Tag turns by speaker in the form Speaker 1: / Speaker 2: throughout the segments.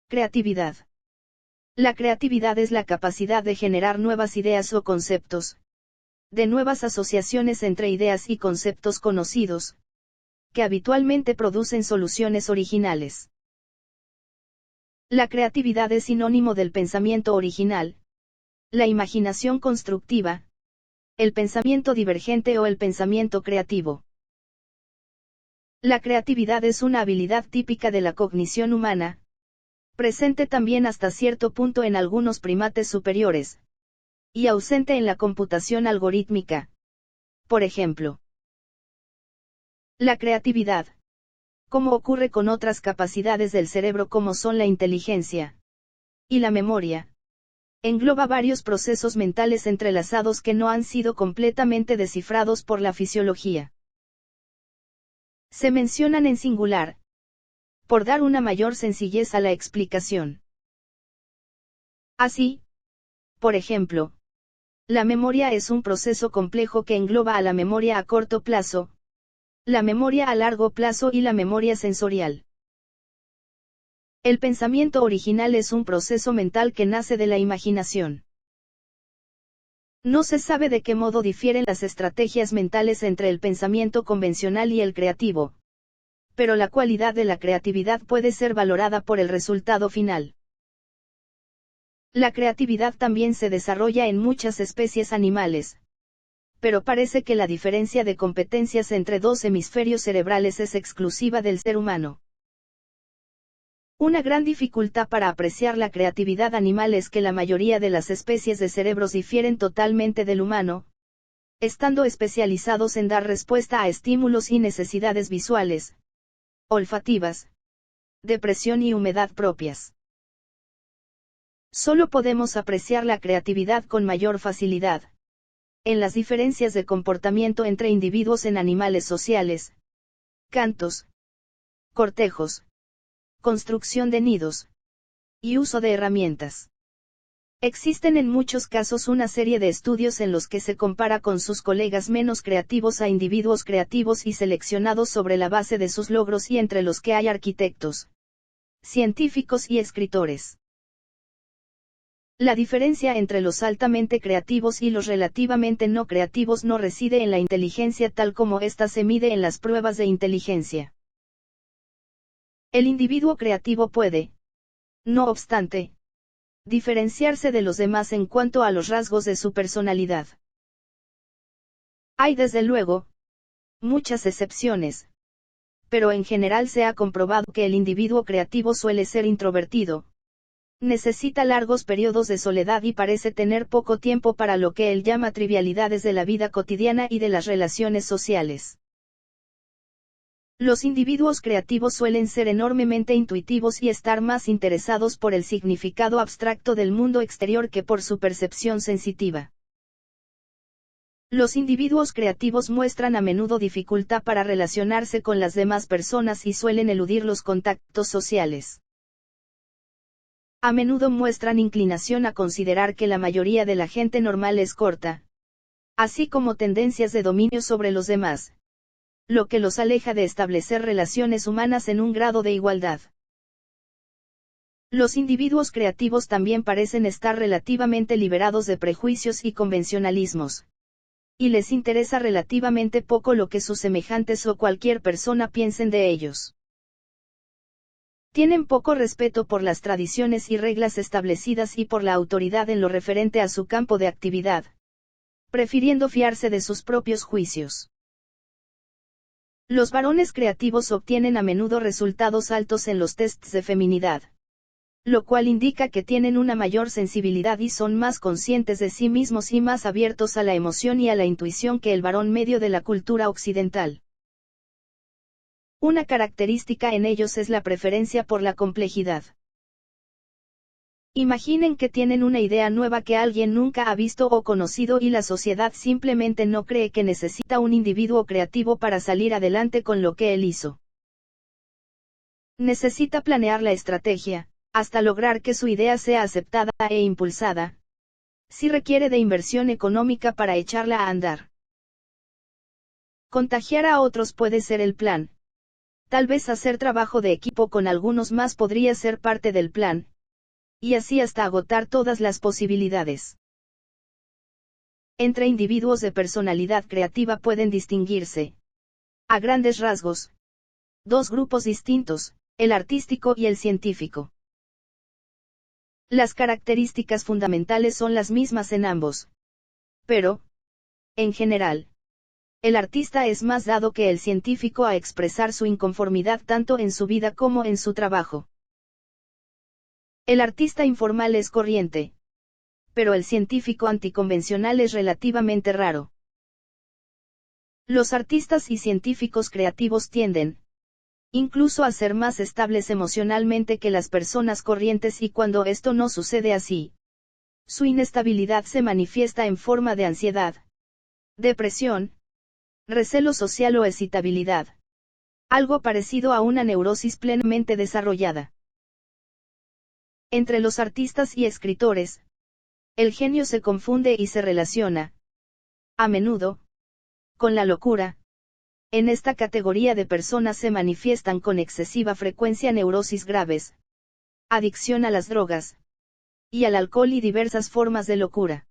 Speaker 1: Creatividad. La creatividad es la capacidad de generar nuevas ideas o conceptos, de nuevas asociaciones entre ideas y conceptos conocidos, que habitualmente producen soluciones originales. La creatividad es sinónimo del pensamiento original, la imaginación constructiva, el pensamiento divergente o el pensamiento creativo. La creatividad es una habilidad típica de la cognición humana, presente también hasta cierto punto en algunos primates superiores, y ausente en la computación algorítmica. Por ejemplo, la creatividad, como ocurre con otras capacidades del cerebro como son la inteligencia y la memoria, engloba varios procesos mentales entrelazados que no han sido completamente descifrados por la fisiología. Se mencionan en singular, por dar una mayor sencillez a la explicación. Así, por ejemplo, la memoria es un proceso complejo que engloba a la memoria a corto plazo, la memoria a largo plazo y la memoria sensorial. El pensamiento original es un proceso mental que nace de la imaginación. No se sabe de qué modo difieren las estrategias mentales entre el pensamiento convencional y el creativo, pero la cualidad de la creatividad puede ser valorada por el resultado final. La creatividad también se desarrolla en muchas especies animales, pero parece que la diferencia de competencias entre dos hemisferios cerebrales es exclusiva del ser humano. Una gran dificultad para apreciar la creatividad animal es que la mayoría de las especies de cerebros difieren totalmente del humano, estando especializados en dar respuesta a estímulos y necesidades visuales, olfativas, de presión y humedad propias. Solo podemos apreciar la creatividad con mayor facilidad en las diferencias de comportamiento entre individuos en animales sociales, cantos, cortejos, construcción de nidos y uso de herramientas. Existen en muchos casos una serie de estudios en los que se compara con sus colegas menos creativos a individuos creativos y seleccionados sobre la base de sus logros y entre los que hay arquitectos, científicos y escritores. La diferencia entre los altamente creativos y los relativamente no creativos no reside en la inteligencia tal como ésta se mide en las pruebas de inteligencia. El individuo creativo puede, no obstante, diferenciarse de los demás en cuanto a los rasgos de su personalidad. Hay desde luego muchas excepciones, pero en general se ha comprobado que el individuo creativo suele ser introvertido, necesita largos periodos de soledad y parece tener poco tiempo para lo que él llama trivialidades de la vida cotidiana y de las relaciones sociales. Los individuos creativos suelen ser enormemente intuitivos y estar más interesados por el significado abstracto del mundo exterior que por su percepción sensitiva. Los individuos creativos muestran a menudo dificultad para relacionarse con las demás personas y suelen eludir los contactos sociales. A menudo muestran inclinación a considerar que la mayoría de la gente normal es corta, así como tendencias de dominio sobre los demás, lo que los aleja de establecer relaciones humanas en un grado de igualdad. Los individuos creativos también parecen estar relativamente liberados de prejuicios y convencionalismos, y les interesa relativamente poco lo que sus semejantes o cualquier persona piensen de ellos. Tienen poco respeto por las tradiciones y reglas establecidas y por la autoridad en lo referente a su campo de actividad, prefiriendo fiarse de sus propios juicios. Los varones creativos obtienen a menudo resultados altos en los tests de feminidad, lo cual indica que tienen una mayor sensibilidad y son más conscientes de sí mismos y más abiertos a la emoción y a la intuición que el varón medio de la cultura occidental. Una característica en ellos es la preferencia por la complejidad. Imaginen que tienen una idea nueva que alguien nunca ha visto o conocido y la sociedad simplemente no cree que necesita un individuo creativo para salir adelante con lo que él hizo. Necesita planear la estrategia, hasta lograr que su idea sea aceptada e impulsada. Si requiere de inversión económica para echarla a andar. Contagiar a otros puede ser el plan, Tal vez hacer trabajo de equipo con algunos más podría ser parte del plan, y así hasta agotar todas las posibilidades. Entre individuos de personalidad creativa pueden distinguirse, a grandes rasgos, dos grupos distintos, el artístico y el científico. Las características fundamentales son las mismas en ambos. Pero, en general, el artista es más dado que el científico a expresar su inconformidad tanto en su vida como en su trabajo. El artista informal es corriente, pero el científico anticonvencional es relativamente raro. Los artistas y científicos creativos tienden, incluso a ser más estables emocionalmente que las personas corrientes, y cuando esto no sucede así, su inestabilidad se manifiesta en forma de ansiedad, depresión, recelo social o excitabilidad. Algo parecido a una neurosis plenamente desarrollada. Entre los artistas y escritores, el genio se confunde y se relaciona, a menudo, con la locura. En esta categoría de personas se manifiestan con excesiva frecuencia neurosis graves, adicción a las drogas, y al alcohol y diversas formas de locura.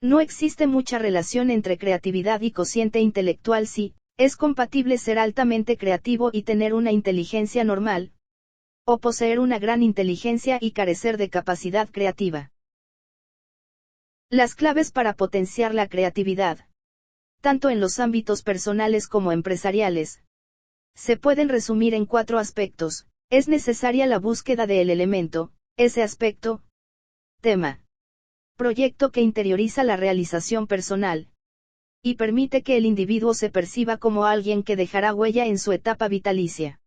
Speaker 1: No existe mucha relación entre creatividad y cociente intelectual. Sí, es compatible ser altamente creativo y tener una inteligencia normal, o poseer una gran inteligencia y carecer de capacidad creativa. Las claves para potenciar la creatividad, tanto en los ámbitos personales como empresariales, se pueden resumir en 4 aspectos. Es necesaria la búsqueda del elemento, ese aspecto, tema, proyecto que interioriza la realización personal, y permite que el individuo se perciba como alguien que dejará huella en su etapa vitalicia.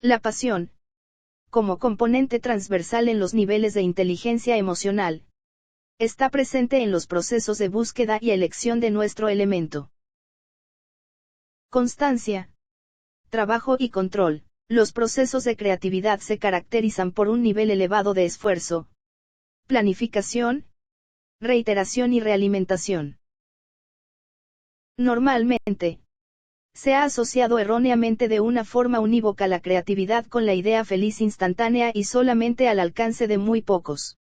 Speaker 1: La pasión, como componente transversal en los niveles de inteligencia emocional, está presente en los procesos de búsqueda y elección de nuestro elemento. Constancia, trabajo y control. Los procesos de creatividad se caracterizan por un nivel elevado de esfuerzo, planificación, reiteración y realimentación. Normalmente, se ha asociado erróneamente de una forma unívoca la creatividad con la idea feliz instantánea y solamente al alcance de muy pocos.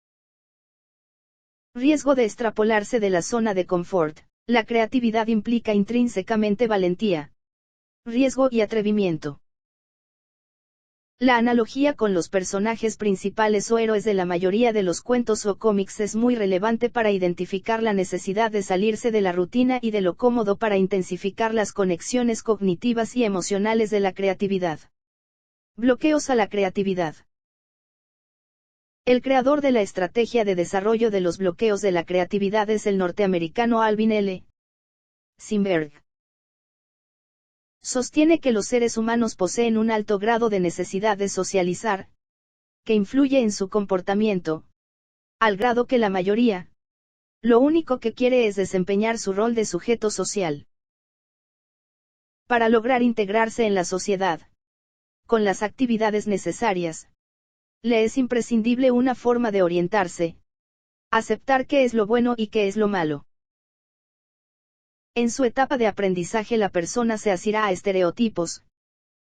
Speaker 1: Riesgo de extrapolarse de la zona de confort. La creatividad implica intrínsecamente valentía, riesgo y atrevimiento. La analogía con los personajes principales o héroes de la mayoría de los cuentos o cómics es muy relevante para identificar la necesidad de salirse de la rutina y de lo cómodo para intensificar las conexiones cognitivas y emocionales de la creatividad. Bloqueos a la creatividad. El creador de la estrategia de desarrollo de los bloqueos de la creatividad es el norteamericano Alvin L. Steinberg. Sostiene que los seres humanos poseen un alto grado de necesidad de socializar, que influye en su comportamiento, al grado que la mayoría, lo único que quiere es desempeñar su rol de sujeto social. Para lograr integrarse en la sociedad, con las actividades necesarias, le es imprescindible una forma de orientarse, aceptar qué es lo bueno y qué es lo malo. En su etapa de aprendizaje la persona se asirá a estereotipos,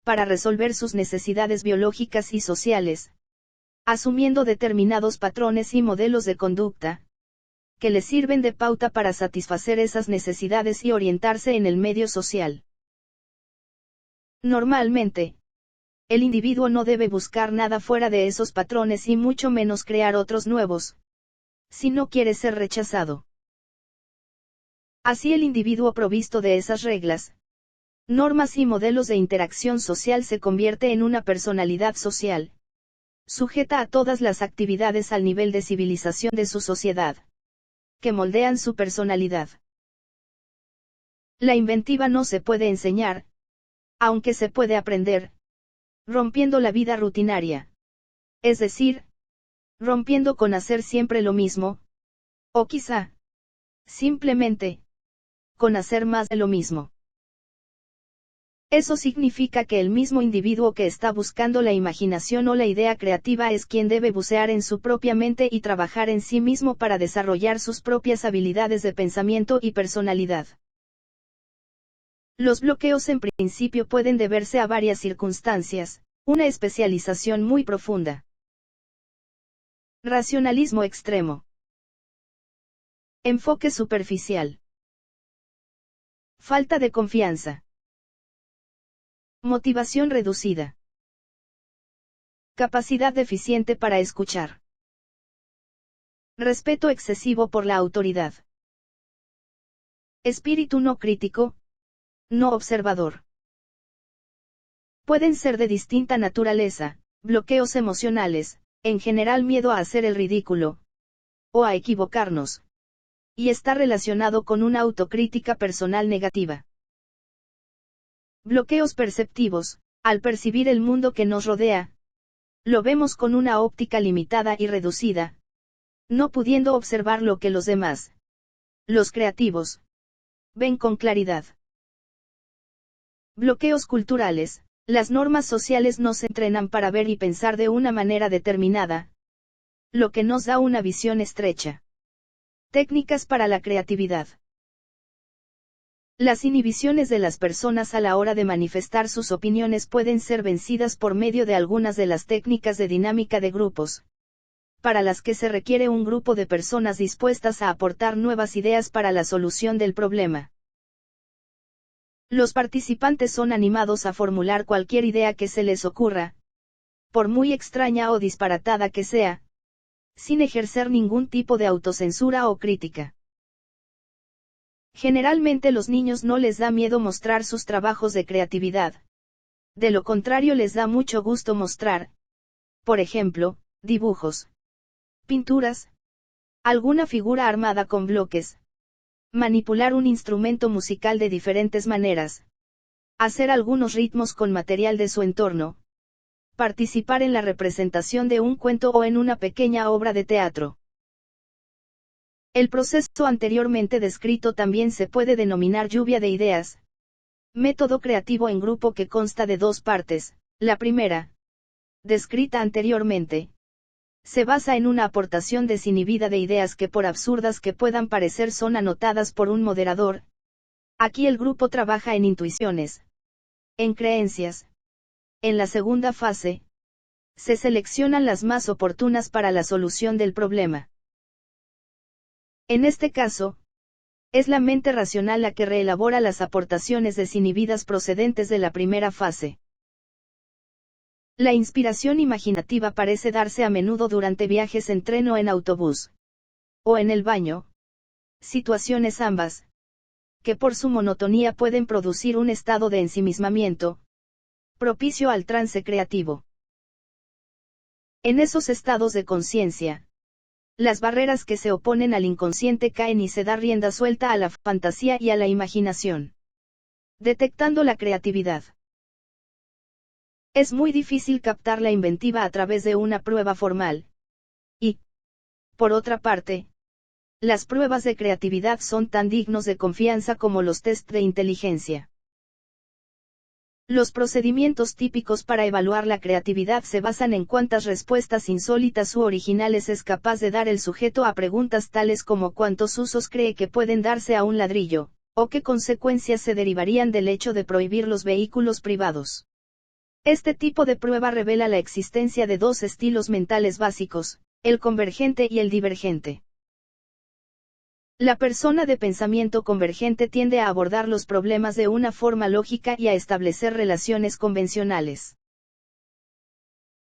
Speaker 1: para resolver sus necesidades biológicas y sociales, asumiendo determinados patrones y modelos de conducta, que le sirven de pauta para satisfacer esas necesidades y orientarse en el medio social. Normalmente, el individuo no debe buscar nada fuera de esos patrones y mucho menos crear otros nuevos, si no quiere ser rechazado. Así el individuo provisto de esas reglas, normas y modelos de interacción social se convierte en una personalidad social, sujeta a todas las actividades al nivel de civilización de su sociedad, que moldean su personalidad. La inventiva no se puede enseñar, aunque se puede aprender, rompiendo la vida rutinaria. Es decir, rompiendo con hacer siempre lo mismo, o quizá, simplemente, con hacer más de lo mismo. Eso significa que el mismo individuo que está buscando la imaginación o la idea creativa es quien debe bucear en su propia mente y trabajar en sí mismo para desarrollar sus propias habilidades de pensamiento y personalidad. Los bloqueos en principio pueden deberse a varias circunstancias, una especialización muy profunda. Racionalismo extremo. Enfoque superficial. Falta de confianza. Motivación reducida. Capacidad deficiente para escuchar. Respeto excesivo por la autoridad. Espíritu no crítico, no observador. Pueden ser de distinta naturaleza, bloqueos emocionales, en general miedo a hacer el ridículo, o a equivocarnos. Y está relacionado con una autocrítica personal negativa. Bloqueos perceptivos, al percibir el mundo que nos rodea, lo vemos con una óptica limitada y reducida, no pudiendo observar lo que los demás, los creativos, ven con claridad. Bloqueos culturales, las normas sociales nos entrenan para ver y pensar de una manera determinada, lo que nos da una visión estrecha. Técnicas para la creatividad. Las inhibiciones de las personas a la hora de manifestar sus opiniones pueden ser vencidas por medio de algunas de las técnicas de dinámica de grupos, para las que se requiere un grupo de personas dispuestas a aportar nuevas ideas para la solución del problema. Los participantes son animados a formular cualquier idea que se les ocurra, por muy extraña o disparatada que sea, sin ejercer ningún tipo de autocensura o crítica. Generalmente los niños no les da miedo mostrar sus trabajos de creatividad. De lo contrario les da mucho gusto mostrar, por ejemplo, dibujos, pinturas, alguna figura armada con bloques, manipular un instrumento musical de diferentes maneras, hacer algunos ritmos con material de su entorno, participar en la representación de un cuento o en una pequeña obra de teatro. El proceso anteriormente descrito también se puede denominar lluvia de ideas, método creativo en grupo que consta de dos partes. La primera, descrita anteriormente, se basa en una aportación desinhibida de ideas que por absurdas que puedan parecer son anotadas por un moderador. Aquí el grupo trabaja en intuiciones, en creencias. En la segunda fase, se seleccionan las más oportunas para la solución del problema. En este caso, es la mente racional la que reelabora las aportaciones desinhibidas procedentes de la primera fase. La inspiración imaginativa parece darse a menudo durante viajes en tren o en autobús, o en el baño, situaciones ambas, que por su monotonía pueden producir un estado de ensimismamiento, propicio al trance creativo. En esos estados de conciencia, las barreras que se oponen al inconsciente caen y se da rienda suelta a la fantasía y a la imaginación. Detectando la creatividad. Es muy difícil captar la inventiva a través de una prueba formal. Y, por otra parte, las pruebas de creatividad son tan dignos de confianza como los test de inteligencia. Los procedimientos típicos para evaluar la creatividad se basan en cuántas respuestas insólitas u originales es capaz de dar el sujeto a preguntas tales como cuántos usos cree que pueden darse a un ladrillo, o qué consecuencias se derivarían del hecho de prohibir los vehículos privados. Este tipo de prueba revela la existencia de dos estilos mentales básicos, el convergente y el divergente. La persona de pensamiento convergente tiende a abordar los problemas de una forma lógica y a establecer relaciones convencionales.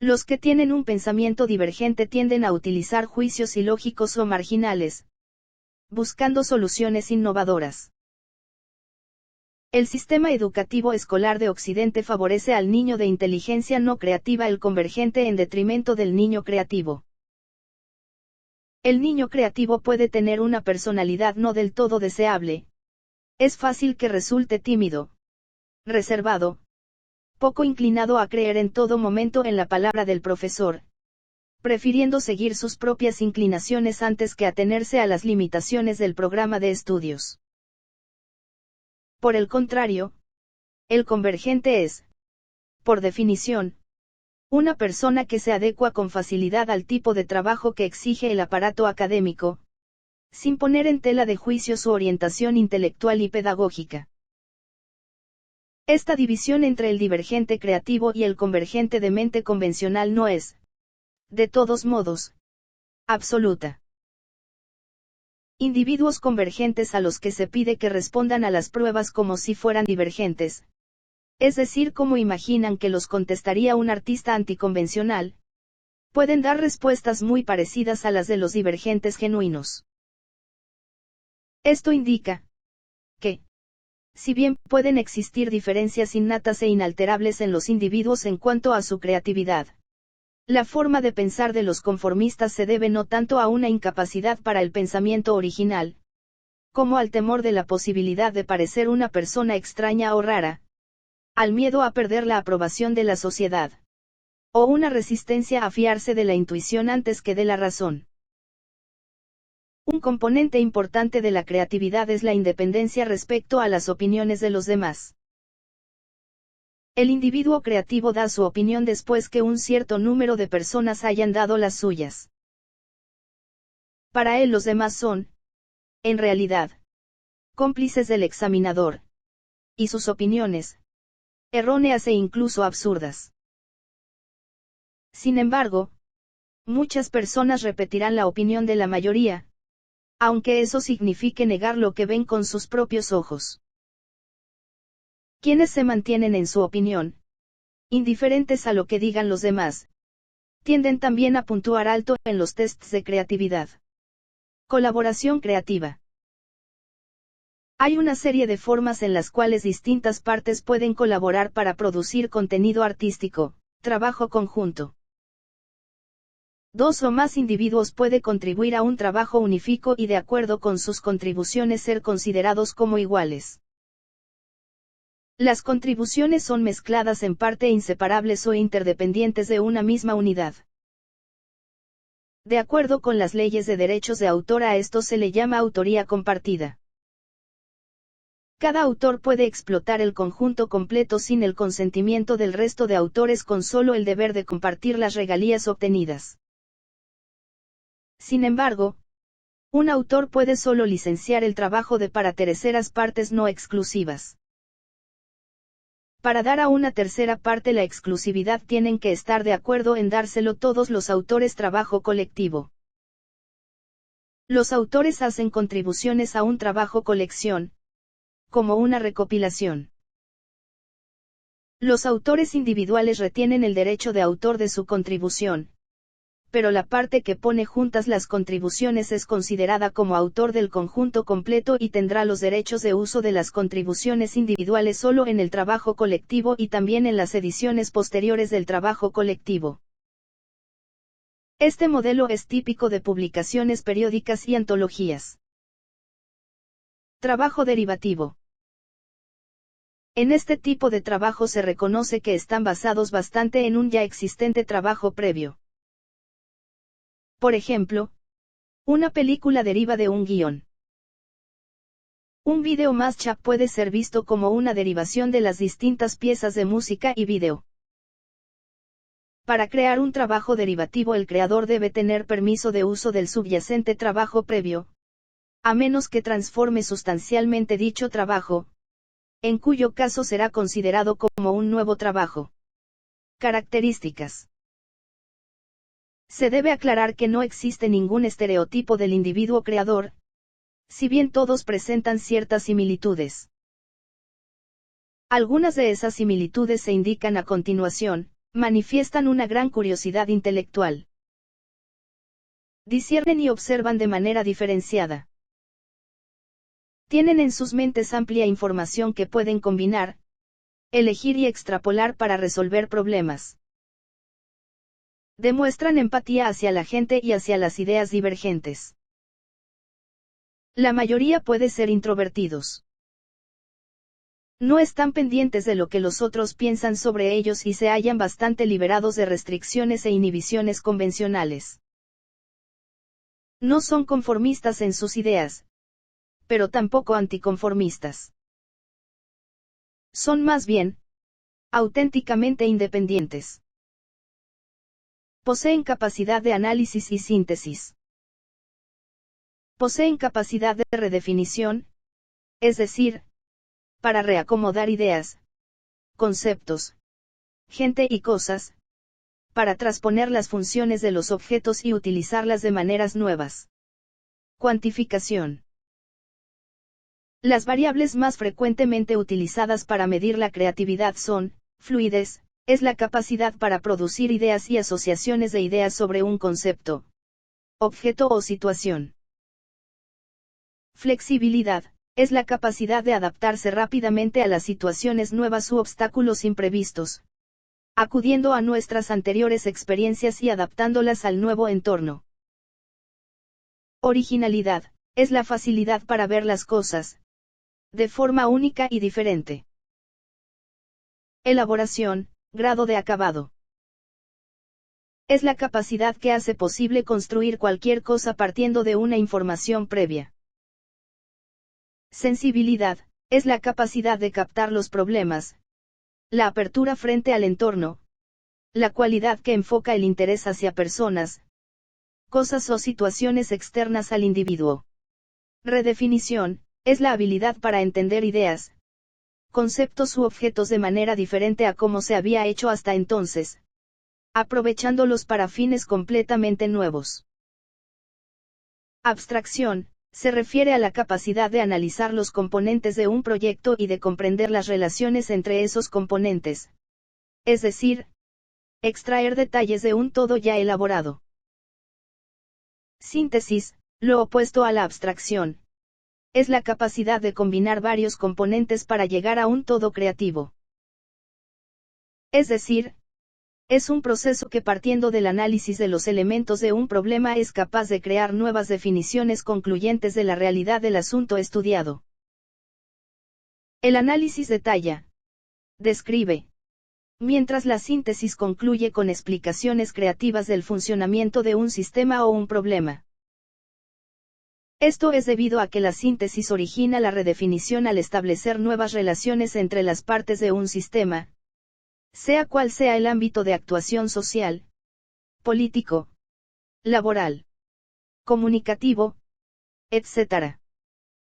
Speaker 1: Los que tienen un pensamiento divergente tienden a utilizar juicios ilógicos o marginales, buscando soluciones innovadoras. El sistema educativo escolar de Occidente favorece al niño de inteligencia no creativa el convergente en detrimento del niño creativo. El niño creativo puede tener una personalidad no del todo deseable. Es fácil que resulte tímido, reservado, poco inclinado a creer en todo momento en la palabra del profesor, prefiriendo seguir sus propias inclinaciones antes que atenerse a las limitaciones del programa de estudios. Por el contrario, el convergente es, por definición, una persona que se adecua con facilidad al tipo de trabajo que exige el aparato académico, sin poner en tela de juicio su orientación intelectual y pedagógica. Esta división entre el divergente creativo y el convergente de mente convencional no es, de todos modos, absoluta. Individuos convergentes a los que se pide que respondan a las pruebas como si fueran divergentes, es decir, como imaginan que los contestaría un artista anticonvencional, pueden dar respuestas muy parecidas a las de los divergentes genuinos. Esto indica que, si bien pueden existir diferencias innatas e inalterables en los individuos en cuanto a su creatividad, la forma de pensar de los conformistas se debe no tanto a una incapacidad para el pensamiento original, como al temor de la posibilidad de parecer una persona extraña o rara, al miedo a perder la aprobación de la sociedad, o una resistencia a fiarse de la intuición antes que de la razón. Un componente importante de la creatividad es la independencia respecto a las opiniones de los demás. El individuo creativo da su opinión después que un cierto número de personas hayan dado las suyas. Para él los demás son, en realidad, cómplices del examinador, y sus opiniones, erróneas e incluso absurdas. Sin embargo, muchas personas repetirán la opinión de la mayoría, aunque eso signifique negar lo que ven con sus propios ojos. Quienes se mantienen en su opinión, indiferentes a lo que digan los demás, tienden también a puntuar alto en los tests de creatividad. Colaboración creativa. Hay una serie de formas en las cuales distintas partes pueden colaborar para producir contenido artístico. Trabajo conjunto. Dos o más individuos puede contribuir a un trabajo unífico y de acuerdo con sus contribuciones ser considerados como iguales. Las contribuciones son mezcladas en parte inseparables o interdependientes de una misma unidad. De acuerdo con las leyes de derechos de autor, a esto se le llama autoría compartida. Cada autor puede explotar el conjunto completo sin el consentimiento del resto de autores con solo el deber de compartir las regalías obtenidas. Sin embargo, un autor puede solo licenciar el trabajo de para terceras partes no exclusivas. Para dar a una tercera parte la exclusividad tienen que estar de acuerdo en dárselo todos los autores. Trabajo colectivo. Los autores hacen contribuciones a un trabajo colección, como una recopilación. Los autores individuales retienen el derecho de autor de su contribución, pero la parte que pone juntas las contribuciones es considerada como autor del conjunto completo y tendrá los derechos de uso de las contribuciones individuales solo en el trabajo colectivo y también en las ediciones posteriores del trabajo colectivo. Este modelo es típico de publicaciones periódicas y antologías. Trabajo derivativo. En este tipo de trabajo se reconoce que están basados bastante en un ya existente trabajo previo. Por ejemplo, una película deriva de un guión. Un video mashup puede ser visto como una derivación de las distintas piezas de música y video. Para crear un trabajo derivativo, el creador debe tener permiso de uso del subyacente trabajo previo, a menos que transforme sustancialmente dicho trabajo, en cuyo caso será considerado como un nuevo trabajo. Características. Se debe aclarar que no existe ningún estereotipo del individuo creador, si bien todos presentan ciertas similitudes. Algunas de esas similitudes se indican a continuación, manifiestan una gran curiosidad intelectual. Disciernen y observan de manera diferenciada. Tienen en sus mentes amplia información que pueden combinar, elegir y extrapolar para resolver problemas. Demuestran empatía hacia la gente y hacia las ideas divergentes. La mayoría puede ser introvertidos. No están pendientes de lo que los otros piensan sobre ellos y se hallan bastante liberados de restricciones e inhibiciones convencionales. No son conformistas en sus ideas, pero tampoco anticonformistas. Son más bien, auténticamente independientes. Poseen capacidad de análisis y síntesis. Poseen capacidad de redefinición, es decir, para reacomodar ideas, conceptos, gente y cosas, para transponer las funciones de los objetos y utilizarlas de maneras nuevas. Cuantificación. Las variables más frecuentemente utilizadas para medir la creatividad son: fluidez, es la capacidad para producir ideas y asociaciones de ideas sobre un concepto, objeto o situación. Flexibilidad, es la capacidad de adaptarse rápidamente a las situaciones nuevas u obstáculos imprevistos, acudiendo a nuestras anteriores experiencias y adaptándolas al nuevo entorno. Originalidad, es la facilidad para ver las cosas de forma única y diferente. Elaboración, grado de acabado. Es la capacidad que hace posible construir cualquier cosa partiendo de una información previa. Sensibilidad, es la capacidad de captar los problemas, la apertura frente al entorno, la cualidad que enfoca el interés hacia personas, cosas o situaciones externas al individuo. Redefinición, es la habilidad para entender ideas, conceptos u objetos de manera diferente a como se había hecho hasta entonces, aprovechándolos para fines completamente nuevos. Abstracción, se refiere a la capacidad de analizar los componentes de un proyecto y de comprender las relaciones entre esos componentes. Es decir, extraer detalles de un todo ya elaborado. Síntesis, lo opuesto a la abstracción, es la capacidad de combinar varios componentes para llegar a un todo creativo. Es decir, es un proceso que partiendo del análisis de los elementos de un problema es capaz de crear nuevas definiciones concluyentes de la realidad del asunto estudiado. El análisis detalla, describe, mientras la síntesis concluye con explicaciones creativas del funcionamiento de un sistema o un problema. Esto es debido a que la síntesis origina la redefinición al establecer nuevas relaciones entre las partes de un sistema, sea cual sea el ámbito de actuación social, político, laboral, comunicativo, etc.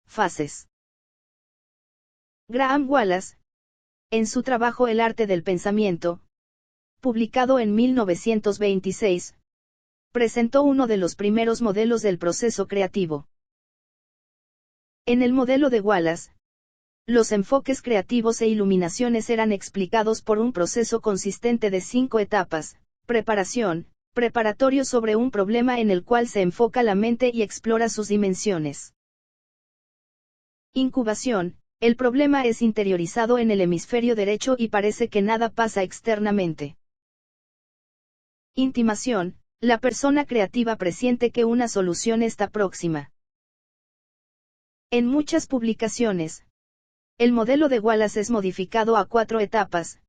Speaker 1: Fases. Graham Wallace, en su trabajo El arte del pensamiento, publicado en 1926, presentó uno de los primeros modelos del proceso creativo. En el modelo de Wallace, los enfoques creativos e iluminaciones eran explicados por un proceso consistente de 5 etapas: preparación, preparatorio sobre un problema en el cual se enfoca la mente y explora sus dimensiones. Incubación, el problema es interiorizado en el hemisferio derecho y parece que nada pasa externamente. Intimación, la persona creativa presiente que una solución está próxima. En muchas publicaciones, el modelo de Wallace es modificado a 4 etapas,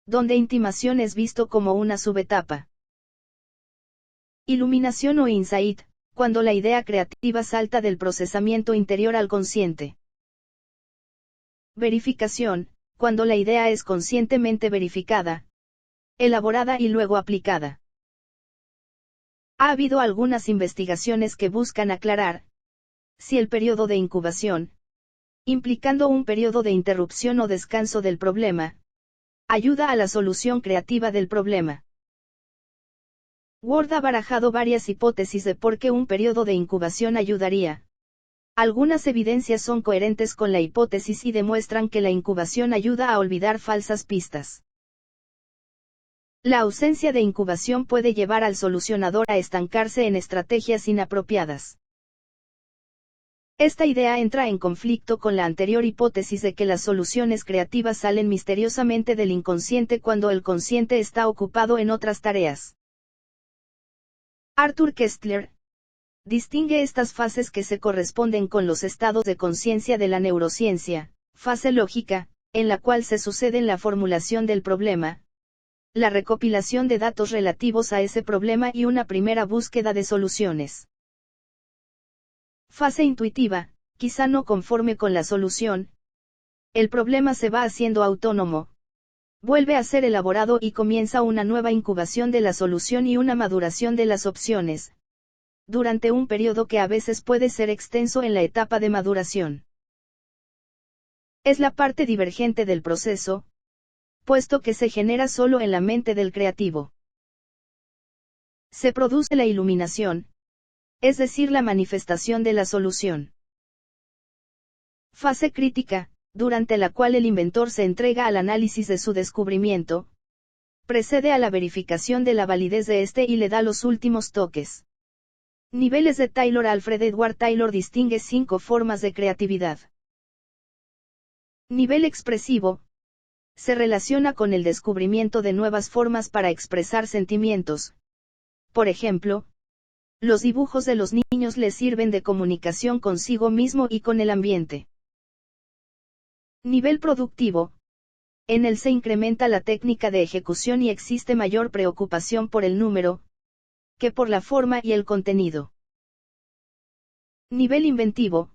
Speaker 1: donde intimación es visto como una subetapa. Iluminación o insight, cuando la idea creativa salta del procesamiento interior al consciente. Verificación, cuando la idea es conscientemente verificada, elaborada y luego aplicada. Ha habido algunas investigaciones que buscan aclarar si el periodo de incubación, implicando un periodo de interrupción o descanso del problema, ayuda a la solución creativa del problema. Ward ha barajado varias hipótesis de por qué un periodo de incubación ayudaría. Algunas evidencias son coherentes con la hipótesis y demuestran que la incubación ayuda a olvidar falsas pistas. La ausencia de incubación puede llevar al solucionador a estancarse en estrategias inapropiadas. Esta idea entra en conflicto con la anterior hipótesis de que las soluciones creativas salen misteriosamente del inconsciente cuando el consciente está ocupado en otras tareas. Arthur Koestler distingue estas fases que se corresponden con los estados de conciencia de la neurociencia: fase lógica, en la cual se suceden la formulación del problema, la recopilación de datos relativos a ese problema y una primera búsqueda de soluciones. Fase intuitiva, quizá no conforme con la solución. El problema se va haciendo autónomo, vuelve a ser elaborado y comienza una nueva incubación de la solución y una maduración de las opciones, durante un periodo que a veces puede ser extenso en la etapa de maduración. Es la parte divergente del proceso, puesto que se genera solo en la mente del creativo. Se produce la iluminación, es decir, la manifestación de la solución. Fase crítica, durante la cual el inventor se entrega al análisis de su descubrimiento, precede a la verificación de la validez de este y le da los últimos toques. Niveles de Taylor. Alfred Edward Taylor distingue 5 formas de creatividad. Nivel expresivo. Se relaciona con el descubrimiento de nuevas formas para expresar sentimientos. Por ejemplo, los dibujos de los niños les sirven de comunicación consigo mismo y con el ambiente. Nivel productivo. En él se incrementa la técnica de ejecución y existe mayor preocupación por el número, que por la forma y el contenido. Nivel inventivo.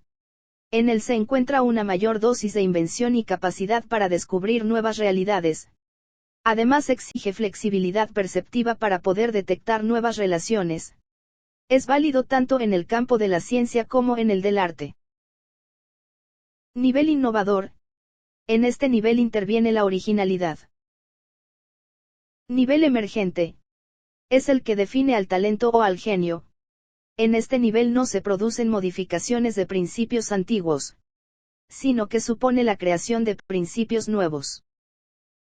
Speaker 1: En él se encuentra una mayor dosis de invención y capacidad para descubrir nuevas realidades. Además exige flexibilidad perceptiva para poder detectar nuevas relaciones. Es válido tanto en el campo de la ciencia como en el del arte. Nivel innovador. En este nivel interviene la originalidad. Nivel emergente. Es el que define al talento o al genio. En este nivel no se producen modificaciones de principios antiguos, sino que supone la creación de principios nuevos.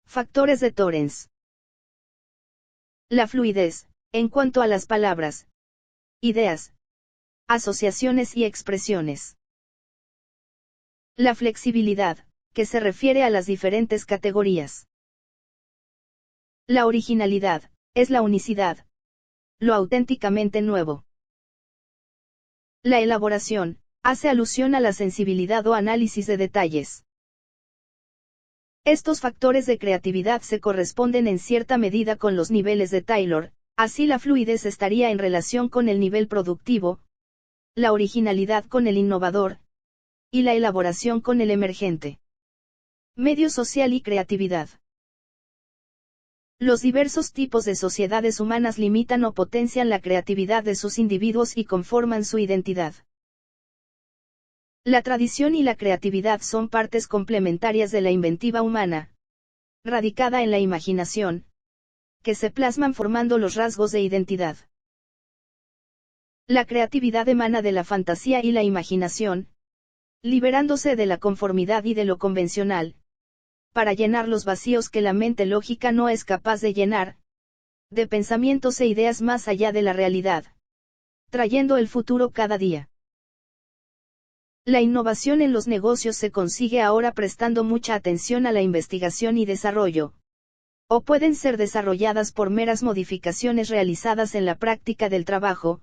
Speaker 1: Factores de Torrens. La fluidez, en cuanto a las palabras, ideas, asociaciones y expresiones. La flexibilidad, que se refiere a las diferentes categorías. La originalidad, es la unicidad, lo auténticamente nuevo. La elaboración, hace alusión a la sensibilidad o análisis de detalles. Estos factores de creatividad se corresponden en cierta medida con los niveles de Taylor, así la fluidez estaría en relación con el nivel productivo, la originalidad con el innovador, y la elaboración con el emergente. Medio social y creatividad. Los diversos tipos de sociedades humanas limitan o potencian la creatividad de sus individuos y conforman su identidad. La tradición y la creatividad son partes complementarias de la inventiva humana, radicada en la imaginación, que se plasman formando los rasgos de identidad. La creatividad emana de la fantasía y la imaginación, liberándose de la conformidad y de lo convencional, para llenar los vacíos que la mente lógica no es capaz de llenar, de pensamientos e ideas más allá de la realidad, trayendo el futuro cada día. La innovación en los negocios se consigue ahora prestando mucha atención a la investigación y desarrollo, o pueden ser desarrolladas por meras modificaciones realizadas en la práctica del trabajo,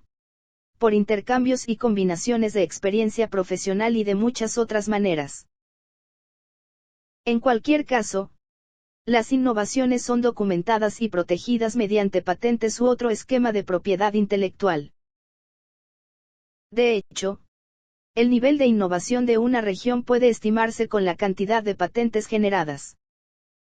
Speaker 1: por intercambios y combinaciones de experiencia profesional y de muchas otras maneras. En cualquier caso, las innovaciones son documentadas y protegidas mediante patentes u otro esquema de propiedad intelectual. De hecho, el nivel de innovación de una región puede estimarse con la cantidad de patentes generadas.